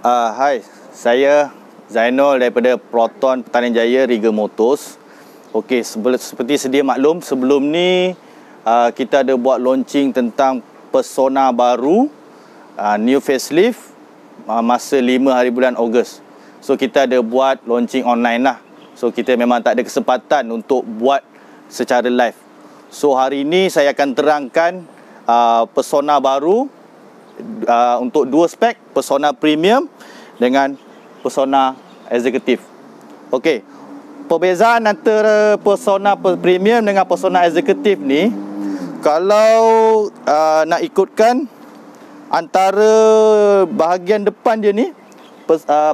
Hai, saya Zainul daripada Proton Petaling Jaya Riga Motors. Okey, seperti sedia maklum, sebelum ni kita ada buat launching tentang Persona baru, new facelift, masa 5 hari bulan Ogos. So kita ada buat launching online lah. So kita memang tak ada kesempatan untuk buat secara live. So hari ini saya akan terangkan Persona baru untuk dua spek, Persona Premium dengan Persona Executive. Okey, perbezaan antara Persona Premium dengan Persona Executive ni, kalau nak ikutkan antara bahagian depan dia ni,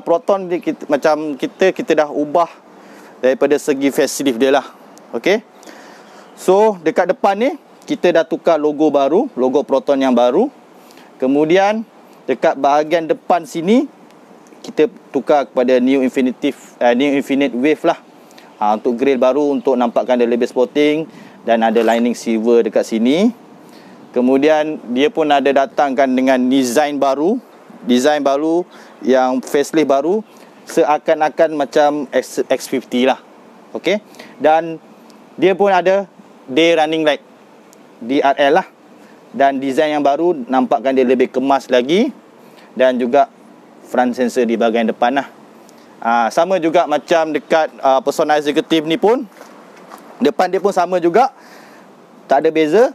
Proton dia, kita dah ubah daripada segi facelift dia lah. Okey, so dekat depan ni kita dah tukar logo baru, logo Proton yang baru. Kemudian dekat bahagian depan sini kita tukar kepada New Infinite Wave lah, untuk grill baru untuk nampakkan dia lebih sporting, dan ada lining silver dekat sini. Kemudian dia pun ada datangkan dengan design baru yang facelift baru, seakan-akan macam X50 lah. Okey, dan dia pun ada day running light DRL lah, dan design yang baru nampakkan dia lebih kemas lagi, dan juga front sensor di bahagian depan lah. Sama juga macam dekat Persona Executive ni pun, depan dia pun sama juga, tak ada beza.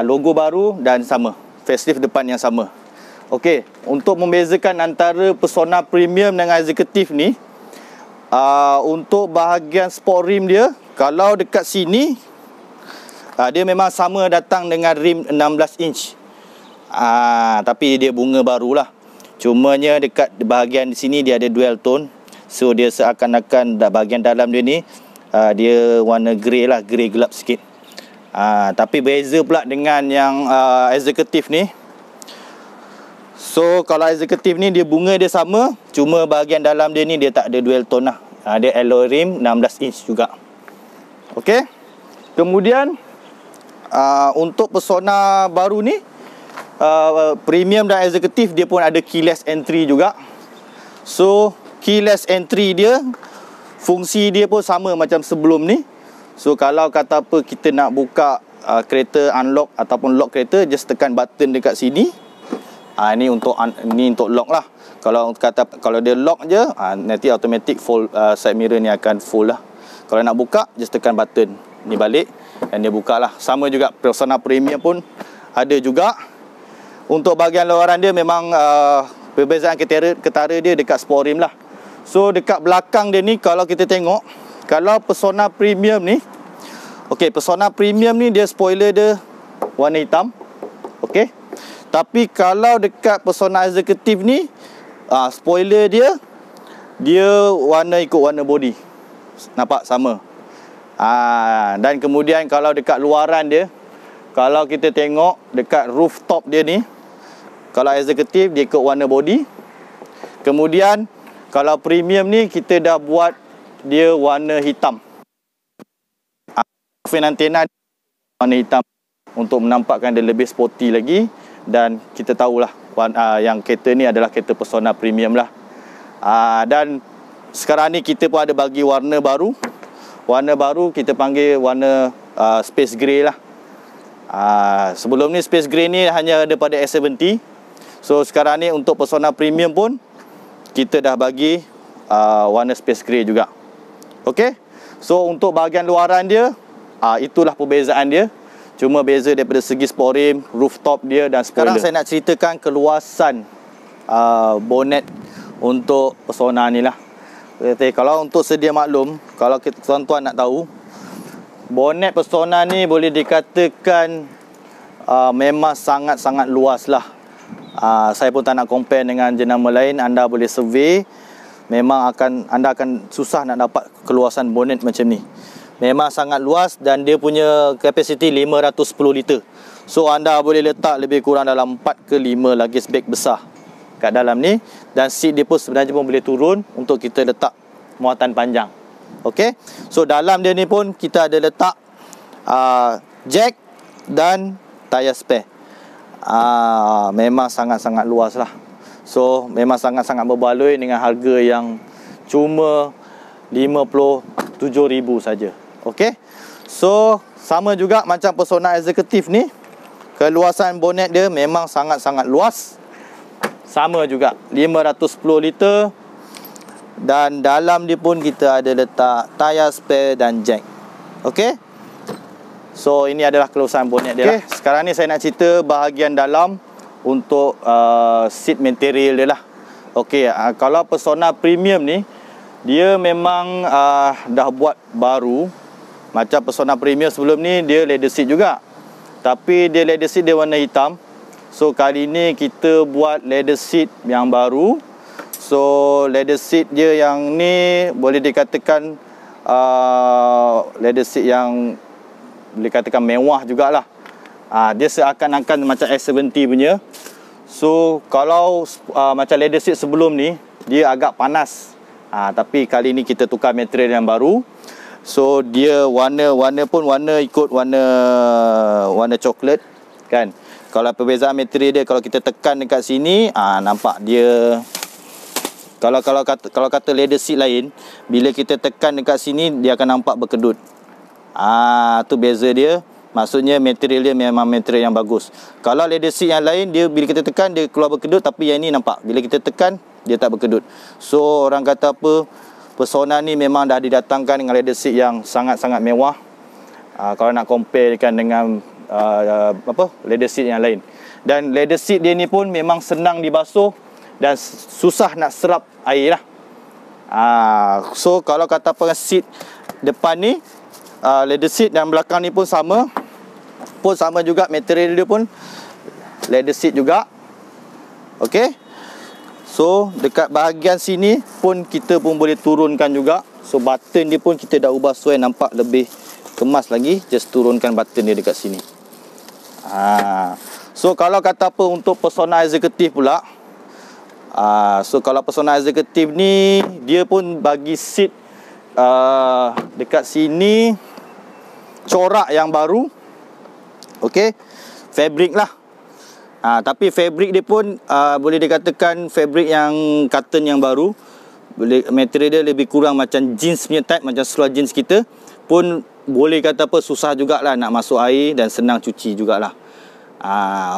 Logo baru dan sama, facelift depan yang sama. Okey, untuk membezakan antara Persona Premium dengan Executive ni, untuk bahagian sport rim dia, kalau dekat sini dia memang sama datang dengan rim 16 inch. Tapi dia bunga barulah. Cumanya dekat bahagian di sini dia ada dual tone. So dia seakan-akan bahagian dalam dia ni dia warna grey lah, grey gelap sikit. Tapi beza pula dengan yang Executive ni. So kalau Executive ni dia bunga dia sama, cuma bahagian dalam dia ni dia tak ada dual tone lah. Dia alloy rim 16 inch juga. Okey. Kemudian untuk Persona baru ni, Premium dan Executive, dia pun ada keyless entry juga. So keyless entry dia, fungsi dia pun sama macam sebelum ni. So kalau kata apa kita nak buka kereta unlock ataupun lock kereta, just tekan button dekat sini. Ini untuk lock lah. Kalau dia lock je, nanti automatic full, side mirror ni akan full lah. Kalau nak buka, just tekan button ni balik dan dia buka lah. Sama juga Persona Premium pun ada juga. Untuk bahagian luaran dia memang perbezaan ketara dia dekat sport rim lah. So dekat belakang dia ni, kalau kita tengok, kalau Persona Premium ni, okey, Persona Premium ni dia spoiler dia warna hitam. Okey, tapi kalau dekat Persona Executive ni, spoiler dia ikut warna body. Nampak sama. Dan kemudian kalau dekat luaran dia, kalau kita tengok dekat rooftop dia ni, kalau Executive dia ikut warna body. Kemudian kalau Premium ni kita dah buat dia warna hitam. Fin antena warna hitam untuk menampakkan dia lebih sporty lagi. Dan kita tahulah yang kereta ni adalah kereta Persona Premium lah. Dan sekarang ni kita pun ada bagi warna baru. Warna baru kita panggil warna space grey lah. Sebelum ni space grey ni hanya ada pada S70. So sekarang ni untuk Persona Premium pun kita dah bagi warna space grey juga. Okey, so untuk bahagian luaran dia, itulah perbezaan dia. Cuma beza daripada segi sport rim, rooftop dia dan spoiler. Sekarang saya nak ceritakan keluasan bonnet untuk Persona ni lah. Kalau untuk sedia maklum, kalau tuan-tuan nak tahu, bonnet Persona ni boleh dikatakan memang sangat-sangat luas lah. Saya pun tak nak compare dengan jenama lain. Anda boleh survey, memang anda akan susah nak dapat keluasan bonnet macam ni. Memang sangat luas, dan dia punya kapasiti 510 liter. So anda boleh letak lebih kurang dalam 4 ke 5 luggage bag besar kat dalam ni. Dan seat dia pun sebenarnya pun boleh turun untuk kita letak muatan panjang. Okey, so dalam dia ni pun kita ada letak jack dan tayar spare. Memang sangat-sangat luas lah. So memang sangat-sangat berbaloi dengan harga yang cuma 57,000 saja. Okey. So sama juga macam Persona Executive ni, keluasan bonet dia memang sangat-sangat luas. Sama juga 510 liter. Dan dalam dia pun kita ada letak tayar spare dan jack. Okey. So ini adalah keluasan bonet dia. Okey, sekarang ni saya nak cerita bahagian dalam untuk seat material dia lah. Okey, kalau Persona Premium ni, dia memang dah buat baru. Macam Persona Premium sebelum ni, dia leather seat juga. Tapi dia leather seat dia warna hitam. So kali ni kita buat leather seat yang baru. So leather seat dia yang ni boleh dikatakan leather seat yang boleh katakan mewah jugalah. Dia seakan-akan macam S70 punya. So kalau macam leather seat sebelum ni, dia agak panas. Tapi kali ni kita tukar material yang baru. So dia warna pun ikut warna coklat kan. Kalau perbezaan material dia, kalau kita tekan dekat sini, nampak dia. Kalau kata leather seat lain, bila kita tekan dekat sini, dia akan nampak berkedut. Tu beza dia. Maksudnya material dia memang material yang bagus. Kalau leather seat yang lain, dia bila kita tekan dia keluar berkedut, tapi yang ni nampak bila kita tekan dia tak berkedut. So orang kata apa, Persona ni memang dah didatangkan dengan leather seat yang sangat-sangat mewah. Kalau nak comparekan dengan leather seat yang lain. Dan leather seat dia ni pun memang senang dibasuh dan susah nak serap air lah. So kalau kata apa seat depan ni, leather seat dan belakang ni pun sama juga, material dia pun leather seat juga. Okey. So dekat bahagian sini pun kita pun boleh turunkan juga. So button dia pun kita dah ubah supaya nampak lebih kemas lagi. Just turunkan button dia dekat sini. So kalau kata apa untuk Persona Executive pula, so kalau Persona Executive ni, dia pun bagi seat dekat sini corak yang baru. Okey, fabric lah. Tapi fabric dia pun boleh dikatakan fabric yang cotton yang baru. Material dia lebih kurang macam jeans punya type, macam seluar jeans kita. Pun boleh kata apa, susah jugalah nak masuk air dan senang cuci jugalah.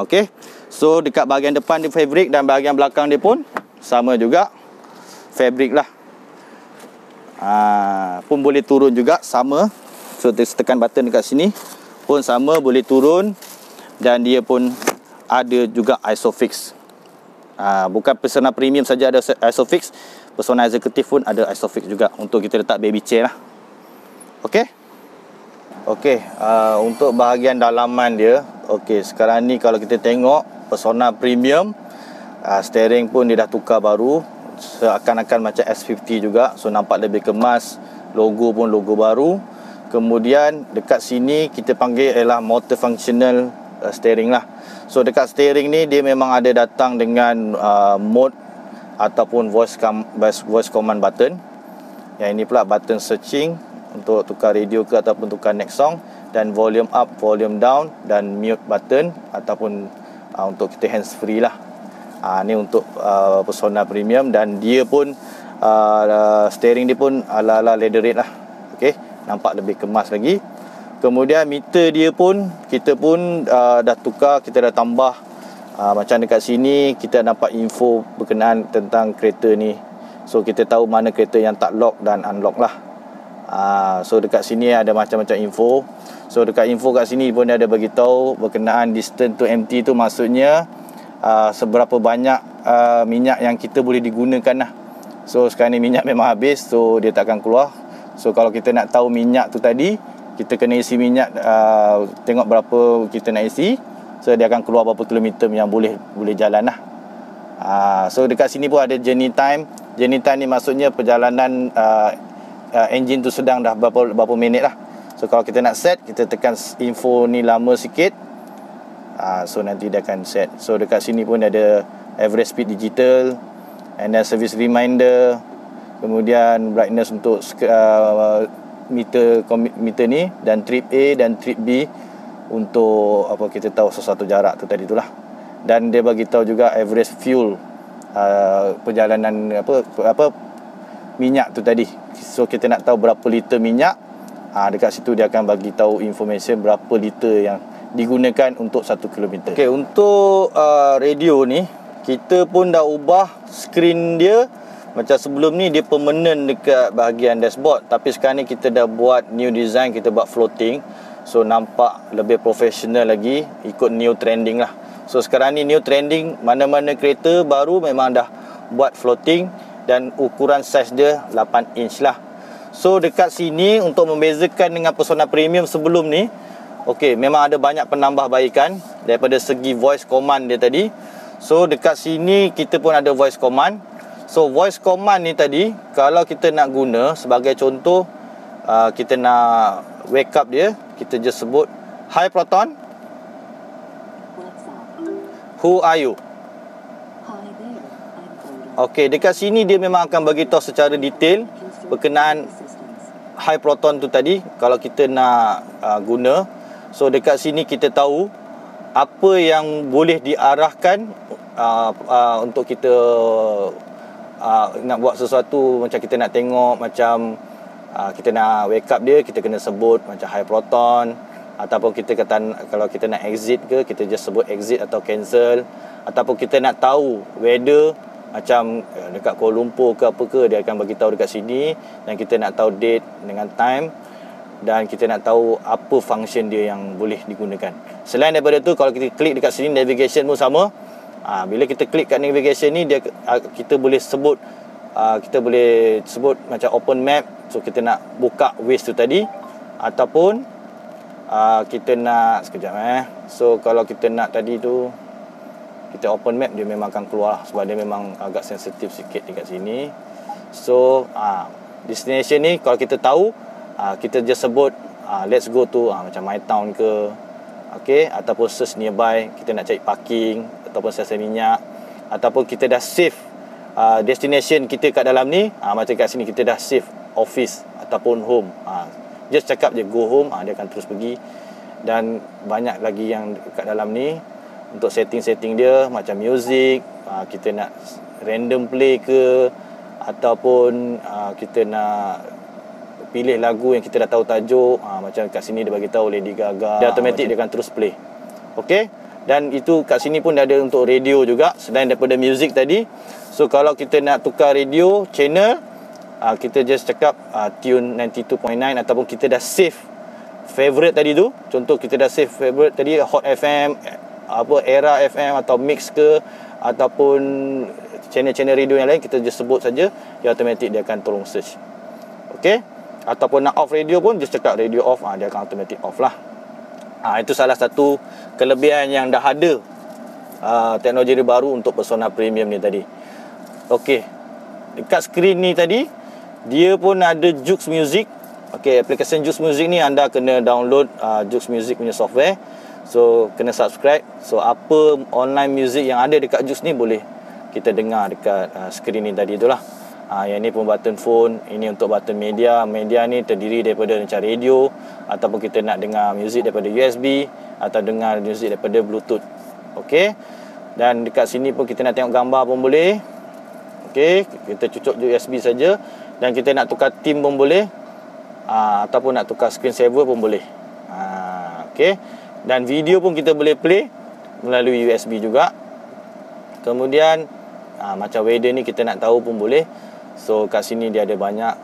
Okey. So dekat bahagian depan dia fabric dan bahagian belakang dia pun sama juga fabric lah. Pun boleh turun juga sama. So tekan button dekat sini pun sama, boleh turun. Dan dia pun ada juga Isofix. Bukan Persona Premium saja ada Isofix, Persona Executive pun ada Isofix juga untuk kita letak baby chair lah. Okey. Untuk bahagian dalaman dia, okey, sekarang ni kalau kita tengok Persona Premium, steering pun dia dah tukar baru, seakan-akan macam S50 juga. So nampak lebih kemas, logo pun logo baru. Kemudian dekat sini kita panggil ialah multifunctional steering lah. So dekat steering ni dia memang ada datang dengan mode ataupun voice command button. Yang ini pula button searching untuk tukar radio ke ataupun tukar next song, dan volume up, volume down, dan mute button ataupun untuk kita hands free lah. Ni untuk Persona Premium, dan dia pun steering dia pun ala-ala leatherette lah. Okey, nampak lebih kemas lagi. Kemudian meter dia pun kita pun dah tukar, kita dah tambah. Macam dekat sini kita dapat info berkenaan tentang kereta ni. So kita tahu mana kereta yang tak lock dan unlock lah. So dekat sini ada macam-macam info. So dekat info kat sini pun dia ada bagi tahu berkenaan distance to empty tu, maksudnya seberapa banyak minyak yang kita boleh digunakan lah. So sekarang ni minyak memang habis, so dia tak akan keluar. So kalau kita nak tahu minyak tu tadi, kita kena isi minyak, tengok berapa kita nak isi. So dia akan keluar berapa kilometer yang boleh jalan lah. So dekat sini pun ada journey time. Journey time ni maksudnya perjalanan engine tu sedang dah berapa minit lah. So kalau kita nak set, kita tekan info ni lama sikit, so nanti dia akan set. So dekat sini pun ada average speed digital, and then service reminder, kemudian brightness untuk meter ni, dan trip A dan trip B untuk apa kita tahu sesuatu jarak tu tadi itulah. Dan dia bagi tahu juga average fuel perjalanan apa minyak tu tadi. So kita nak tahu berapa liter minyak, dekat situ dia akan bagi tahu information berapa liter yang digunakan untuk 1 kilometer. Okey, untuk radio ni kita pun dah ubah skrin dia. Macam sebelum ni dia permanent dekat bahagian dashboard, tapi sekarang ni kita dah buat new design, kita buat floating. So nampak lebih profesional lagi, ikut new trending lah. So sekarang ni new trending, mana-mana kereta baru memang dah buat floating, dan ukuran saiz dia 8 inch lah. So dekat sini untuk membezakan dengan Persona Premium sebelum ni, okey, memang ada banyak penambahbaikan daripada segi voice command dia tadi. So dekat sini kita pun ada voice command. So voice command ni tadi, kalau kita nak guna sebagai contoh, kita nak wake up dia, kita just sebut, "Hi Proton, who are you?" Okey, dekat sini dia memang akan bagi tahu secara detail berkenaan Hi Proton tu tadi. Kalau kita nak guna, so dekat sini kita tahu apa yang boleh diarahkan untuk kita nak buat sesuatu. Macam kita nak tengok, macam kita nak wake up dia, kita kena sebut macam Hi Proton. Ataupun kita kata, kalau kita nak exit ke, kita just sebut exit atau cancel. Ataupun kita nak tahu weather, macam dekat Kuala Lumpur ke apa ke, dia akan bagi tahu dekat sini. Dan kita nak tahu date dengan time, dan kita nak tahu apa function dia yang boleh digunakan. Selain daripada tu, kalau kita klik dekat sini, navigation pun sama. Bila kita klik kat navigation ni, kita boleh sebut macam open map. So kita nak buka Waze tu tadi, ataupun kita nak sekejap so kalau kita nak tadi tu, kita open map, dia memang akan keluar sebab dia memang agak sensitif sikit dekat sini. So destination ni kalau kita tahu, kita just sebut let's go to macam my town ke, okey, ataupun search nearby, kita nak cari parking ataupun stesen minyak, ataupun kita dah save destination kita kat dalam ni, macam kat sini kita dah save office ataupun home, just cakap je go home, dia akan terus pergi. Dan banyak lagi yang kat dalam ni untuk setting-setting dia, macam music, kita nak random play ke, ataupun kita nak pilih lagu yang kita dah tahu tajuk, macam kat sini dia bagi tahu Lady Gaga, dia automatic dia akan terus play. Okey, dan itu kat sini pun ada untuk radio juga selain daripada music tadi. So kalau kita nak tukar radio channel, kita just cakap tune 92.9, ataupun kita dah save favorite tadi tu. Contoh kita dah save favorite tadi Hot FM, Era FM atau Mix ke, ataupun channel-channel radio yang lain, kita just sebut saja, dia automatic dia akan tolong search. Okey, ataupun nak off radio pun just cakap radio off, dia akan automatic off lah. Itu salah satu kelebihan yang dah ada teknologi baru untuk Persona Premium ni tadi. Okey, dekat skrin ni tadi dia pun ada Joox Music. Okey, aplikasi Joox Music ni anda kena download Joox Music punya software. So kena subscribe. So apa online music yang ada dekat Joox ni boleh kita dengar dekat skrin ni tadi itulah. Yang ni pun button phone, ini untuk button media. Media ni terdiri daripada macam radio, ataupun kita nak dengar music daripada USB, atau dengar music daripada Bluetooth. Okey, dan dekat sini pun kita nak tengok gambar pun boleh. Okey, kita cucuk USB saja. Dan kita nak tukar theme pun boleh, ataupun nak tukar screen saver pun boleh. Okey, dan video pun kita boleh play melalui USB juga. Kemudian macam weather ni kita nak tahu pun boleh. So kat sini dia ada banyak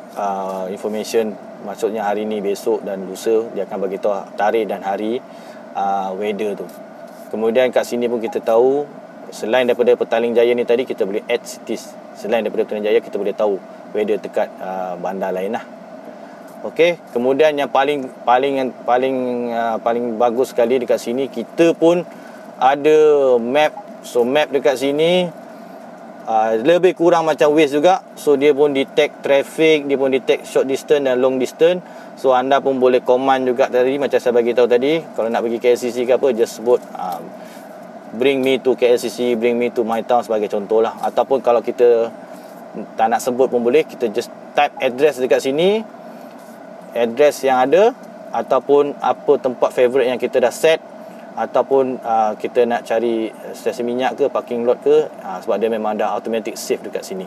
information, maksudnya hari ni, besok dan lusa, dia akan bagi tahu tarikh dan hari weather tu. Kemudian kat sini pun kita tahu, selain daripada Petaling Jaya ni tadi, kita boleh add cities. Selain daripada Petaling Jaya, kita boleh tahu weather dekat bandar lain lah. Okey, kemudian yang paling bagus sekali dekat sini, kita pun ada map. So map dekat sini lebih kurang macam Waze juga. So dia pun detect traffic, dia pun detect short distance dan long distance. So anda pun boleh command juga tadi, macam saya bagi tahu tadi. Kalau nak pergi KLCC ke apa, just sebut bring me to KLCC, bring me to my town sebagai contoh lah. Ataupun kalau kita tak nak sebut pun boleh, kita just type address dekat sini, address yang ada, ataupun apa tempat favorite yang kita dah set. ataupun kita nak cari stesen minyak ke, parking lot ke, sebab dia memang ada automatic save dekat sini.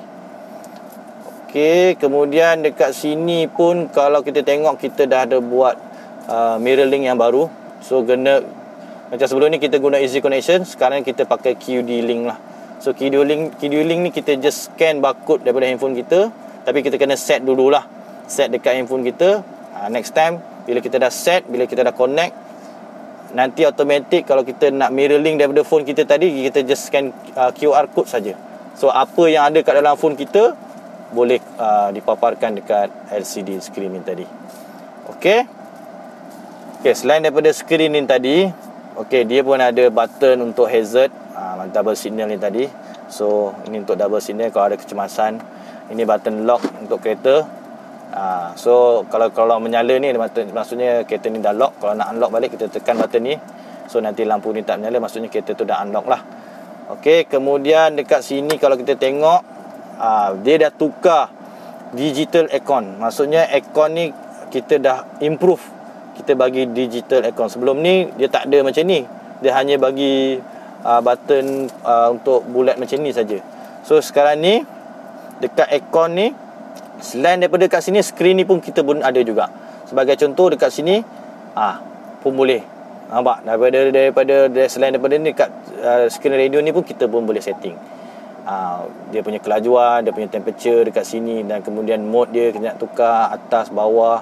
Okey, kemudian dekat sini pun kalau kita tengok kita dah ada buat mirror link yang baru. So kena, macam sebelum ni kita guna easy connection, sekarang kita pakai QD link lah. So QD link ni kita just scan barcode daripada handphone kita, tapi kita kena set dululah, set dekat handphone kita. Next time bila kita dah set, bila kita dah connect, nanti automatic kalau kita nak mirror link daripada phone kita tadi, kita just scan QR code saja. So apa yang ada kat dalam phone kita boleh dipaparkan dekat LCD screen ni tadi. Okey. Selain daripada screen ni tadi, dia pun ada button untuk hazard, double signal ni tadi. So ini untuk double signal kalau ada kecemasan. Ini button lock untuk kereta. So kalau menyala ni maksudnya kereta ni dah lock. Kalau nak unlock balik, kita tekan button ni. So nanti lampu ni tak menyala, maksudnya kereta tu dah unlock lah. Okey, kemudian dekat sini kalau kita tengok, dia dah tukar digital aircon. Maksudnya aircon ni kita dah improve, kita bagi digital aircon. Sebelum ni dia tak ada macam ni, dia hanya bagi button untuk bulat macam ni saja. So sekarang ni dekat aircon ni, selain daripada kat sini, skrin ni pun kita pun ada juga. Sebagai contoh dekat sini pun boleh. Nampak? Daripada selain daripada ni, dekat skrin radio ni pun kita pun boleh setting. Dia punya kelajuan, dia punya temperature dekat sini, dan kemudian mode dia kita nak tukar atas, bawah,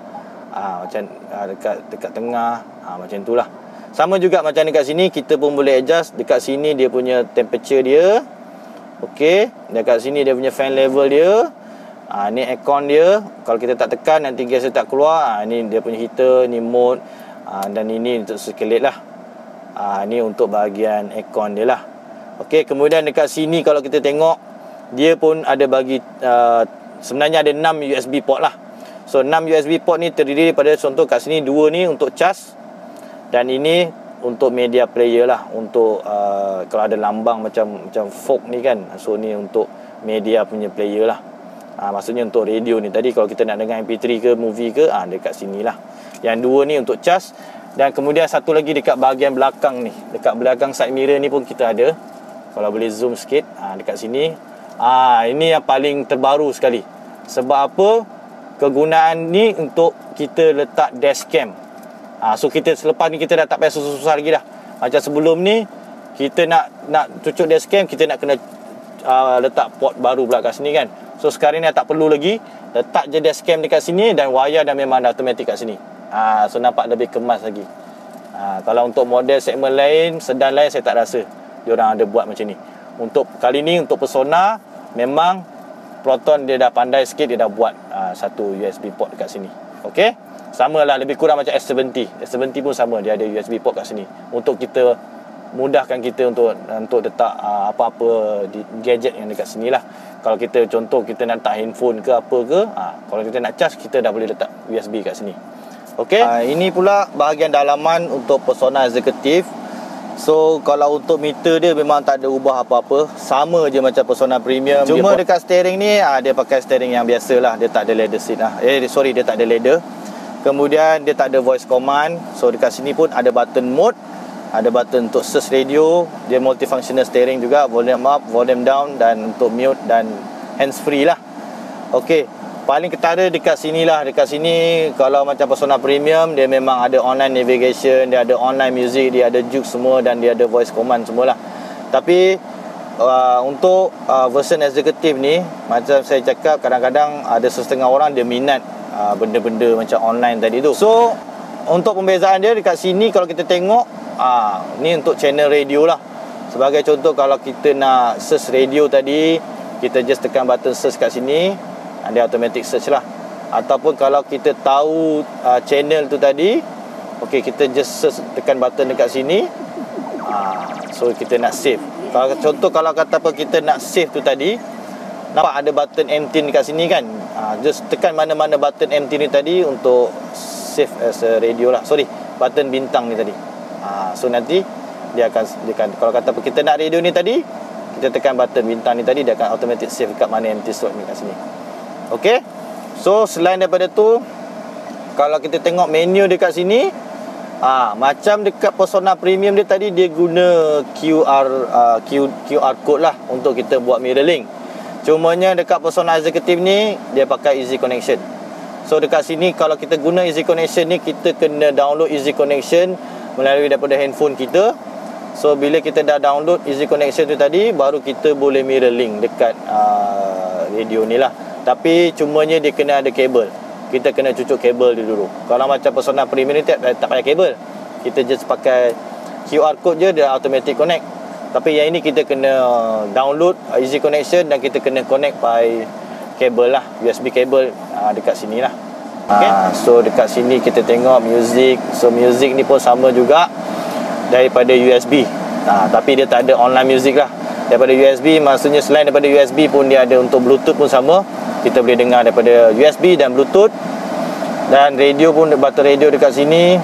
macam dekat tengah, macam itulah. Sama juga macam dekat sini, kita pun boleh adjust. Dekat sini dia punya temperature dia. Okey, dekat sini dia punya fan level dia. Ni aircon dia. Kalau kita tak tekan, nanti gas dia tak keluar. Ni dia punya heater, ni mode, dan ini untuk circulate lah. Ni untuk bahagian aircon dia lah. Okey, kemudian dekat sini kalau kita tengok, dia pun ada bagi sebenarnya ada 6 USB port lah. So 6 USB port ni terdiri daripada, contoh kat sini 2 ni untuk cas, dan ini untuk media player lah. Untuk kalau ada lambang macam folk ni kan, so ni untuk media punya player lah. Maksudnya untuk radio ni tadi, kalau kita nak dengar MP3 ke, movie ke, dekat sini lah. Yang 2 ni untuk cas. Dan kemudian satu lagi dekat bahagian belakang ni, dekat belakang side mirror ni pun kita ada. Kalau boleh zoom sikit, dekat sini. Ini yang paling terbaru sekali. Sebab apa? Kegunaan ni untuk kita letak dashcam. So kita selepas ni kita dah tak payah susah-susah lagi dah. Macam sebelum ni, kita nak cucuk dashcam, kita nak kena letak port baru pula kat sini kan. So sekarang ni tak perlu lagi, letak je dashcam dekat sini, dan wire dah memang dah automatic kat sini. So nampak lebih kemas lagi. Kalau untuk model segmen lain, sedan lain, saya tak rasa diorang ada buat macam ni. Untuk kali ni, untuk Persona, memang Proton dia dah pandai sikit, dia dah buat satu USB port dekat sini. Okey, sama lah, lebih kurang macam S70. S70 pun sama, dia ada USB port kat sini, untuk kita mudahkan kita untuk letak apa-apa gadget yang dekat sini lah. Kalau kita contoh kita nak letak handphone ke apa ke, kalau kita nak charge, kita dah boleh letak USB kat sini. Okey, ini pula bahagian dalaman untuk Persona Executive. So kalau untuk meter dia memang tak ada ubah apa-apa, sama je macam Persona Premium. Cuma dekat steering ni dia pakai steering yang biasa lah, dia tak ada leather seat lah. Dia tak ada leather. Kemudian dia tak ada voice command. So dekat sini pun ada button mode, ada button untuk search radio. Dia multifunctional steering juga, volume up, volume down, dan untuk mute dan hands free lah. Okey, paling ketara dekat sini lah. Dekat sini kalau macam Persona Premium, dia memang ada online navigation, dia ada online music, dia ada juke semua, dan dia ada voice command semualah. Tapi untuk version executive ni, macam saya cakap, kadang-kadang ada setengah orang dia minat benda-benda macam online tadi tu. So untuk pembezaan dia dekat sini, kalau kita tengok, ni untuk channel radio lah. Sebagai contoh, kalau kita nak search radio tadi, kita just tekan button search kat sini, dia automatic search lah. Ataupun kalau kita tahu channel tu tadi, okey, kita just search, tekan button dekat sini. So kita nak save. Kalau contoh, kalau kata apa kita nak save tu tadi, nampak ada button empty dekat sini kan. Just tekan mana-mana button empty ni tadi untuk save as a radio lah. Sorry, button bintang ni tadi. So nanti dia akan kalau kata apa kita nak radio ni tadi, kita tekan button bintang ni tadi, dia akan automatic save dekat mana empty slot ni kat sini. Okey. So selain daripada tu, kalau kita tengok menu dekat sini, Macam dekat Persona Premium dia tadi, dia guna QR code lah untuk kita buat mirror link. Cumanya dekat Persona Executive ni dia pakai Easy Connection. So dekat sini kalau kita guna Easy Connection ni, kita kena download Easy Connection melalui daripada handphone kita. So bila kita dah download Easy Connection tu tadi, baru kita boleh mirror link dekat radio ni lah. Tapi cumanya dia kena ada kabel. Kita kena cucuk kabel dia dulu. Kalau macam Persona Premium ni tak payah kabel. Kita just pakai QR code je, dia automatic connect. Tapi yang ini kita kena download Easy Connection dan kita kena connect by kabel lah, USB kabel dekat sini lah. So dekat sini kita tengok music. So music ni pun sama juga daripada USB. Tapi dia tak ada online music lah. Daripada USB, maksudnya selain daripada USB pun dia ada untuk Bluetooth pun sama. Kita boleh dengar daripada USB dan Bluetooth. Dan radio pun, button radio dekat sini.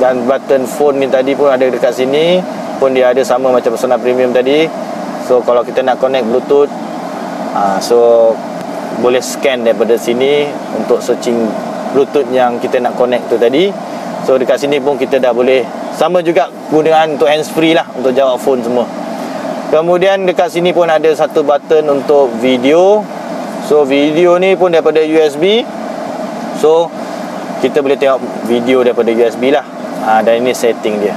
Dan button phone ni tadi pun ada dekat sini. Pun dia ada sama macam Persona Premium tadi. So kalau kita nak connect Bluetooth, so boleh scan daripada sini untuk searching Bluetooth yang kita nak connect tu tadi. So dekat sini pun kita dah boleh. Sama juga penggunaan untuk hands free lah, untuk jawab phone semua. Kemudian dekat sini pun ada satu button untuk video. So video ni pun daripada USB. So kita boleh tengok video daripada USB lah. Dan ini setting dia.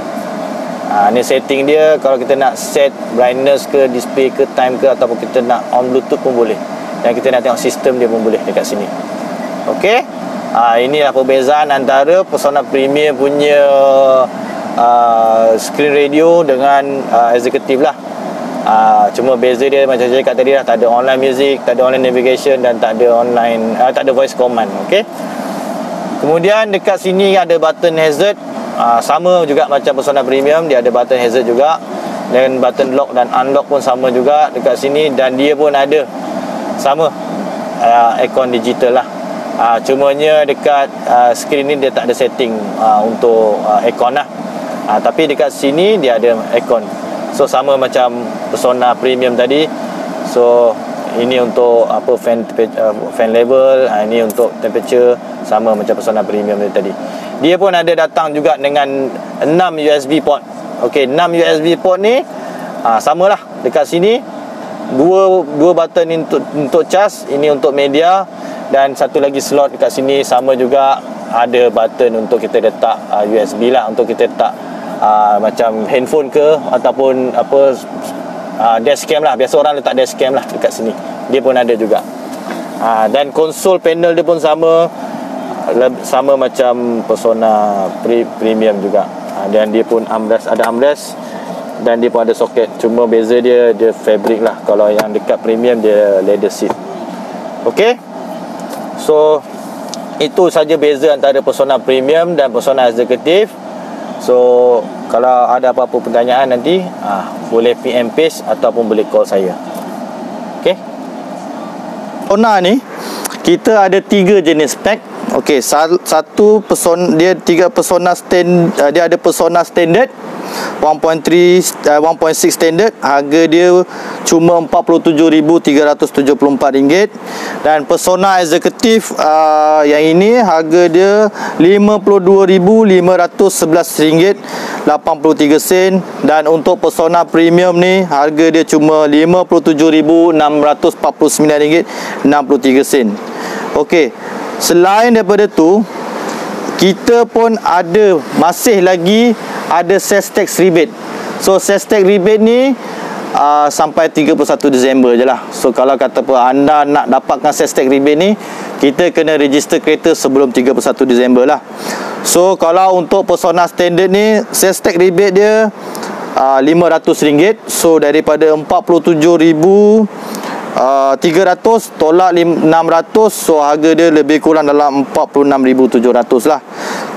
Ini setting dia. Kalau kita nak set brightness ke, display ke, time ke, ataupun kita nak on Bluetooth pun boleh. Dan kita nak tengok sistem dia pun boleh dekat sini. Okey. Inilah perbezaan antara Persona Premium punya screen radio dengan executive lah. Cuma beza dia macam saya cakap tadi lah, tak ada online music, tak ada online navigation dan tak ada online tak ada voice command. Okey. Kemudian dekat sini ada button hazard. Sama juga macam Persona Premium, dia ada button hazard juga. Dan button lock dan unlock pun sama juga dekat sini. Dan dia pun ada sama aircon digital lah. Cumanya dekat screen ni dia tak ada setting untuk aircon lah. Tapi dekat sini dia ada aircon. So sama macam Persona Premium tadi. So ini untuk fan level, ini untuk temperature, sama macam Persona Premium tadi. Dia pun ada datang juga dengan 6 USB port. Okey, 6 USB port ni samalah dekat sini. Dua button untuk charge, ini untuk media, dan satu lagi slot dekat sini sama juga ada button untuk kita letak USB lah, untuk kita letak macam handphone ke ataupun dashcam lah. Biasa orang letak dashcam lah dekat sini. Dia pun ada juga. Dan konsol panel dia pun sama macam Persona Premium juga. Dan dia pun ada armrest dan dia pun ada soket. Cuma beza dia fabric lah. Kalau yang dekat Premium dia leather seat. Okey. So itu saja beza antara Persona Premium dan Persona Executive. So kalau ada apa-apa pertanyaan nanti boleh PM page ataupun boleh call saya. Okey. Persona ni kita ada 3 jenis spek. Okey, satu Persona, dia 3 Persona dia ada Persona standard 1.6 standard, harga dia cuma RM47,374. Dan Persona Executive yang ini harga dia RM52,511.83. Dan untuk Persona Premium ni harga dia cuma RM57,649.63. Okey, selain daripada tu, kita pun masih lagi ada sales tax rebate. So sales tax rebate ni sampai 31 Disember je lah. So kalau kata anda nak dapatkan sales tax rebate ni, kita kena register kereta sebelum 31 Disember lah. So kalau untuk Persona standard ni, sales tax rebate dia RM500. So daripada 47,300 tolak 600, so harga dia lebih kurang dalam 46,700 lah.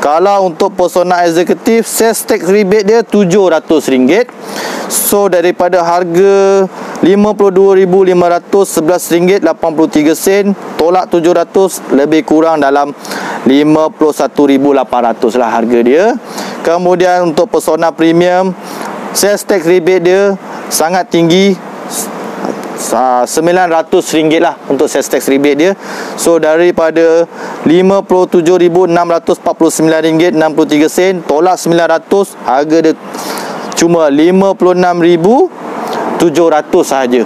Kalau untuk Persona Executive, sales tax rebate dia RM700. So daripada harga RM52,511.83 tolak 700, lebih kurang dalam 51,800 lah harga dia. Kemudian untuk Persona Premium, sales tax rebate dia sangat tinggi, RM900 lah untuk sales tax rebate dia. So daripada RM56,449.63 tolak 900, harga dia cuma RM56,700 sahaja.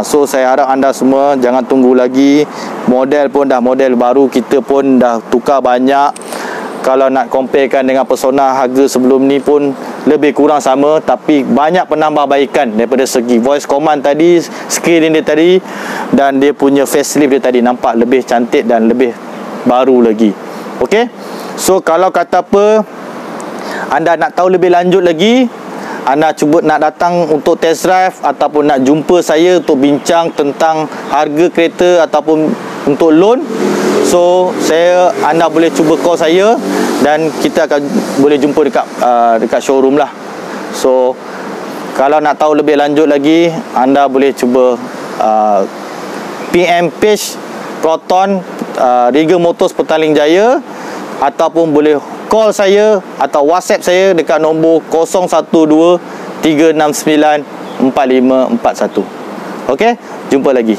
So saya harap anda semua jangan tunggu lagi. Model pun dah model baru, kita pun dah tukar banyak. Kalau nak comparekan dengan Persona, harga sebelum ni pun lebih kurang sama, tapi banyak penambahbaikan daripada segi voice command tadi, screen dia tadi, dan dia punya facelift dia tadi nampak lebih cantik dan lebih baru lagi. Okey, so kalau kata apa, anda nak tahu lebih lanjut lagi, anda cuba nak datang untuk test drive ataupun nak jumpa saya untuk bincang tentang harga kereta ataupun untuk loan, so anda boleh cuba call saya dan kita akan boleh jumpa dekat showroom lah. So kalau nak tahu lebih lanjut lagi, anda boleh cuba PM page Proton Riga Motors Petaling Jaya, ataupun boleh call saya atau WhatsApp saya dekat nombor 012-369-4541. Okey, jumpa lagi.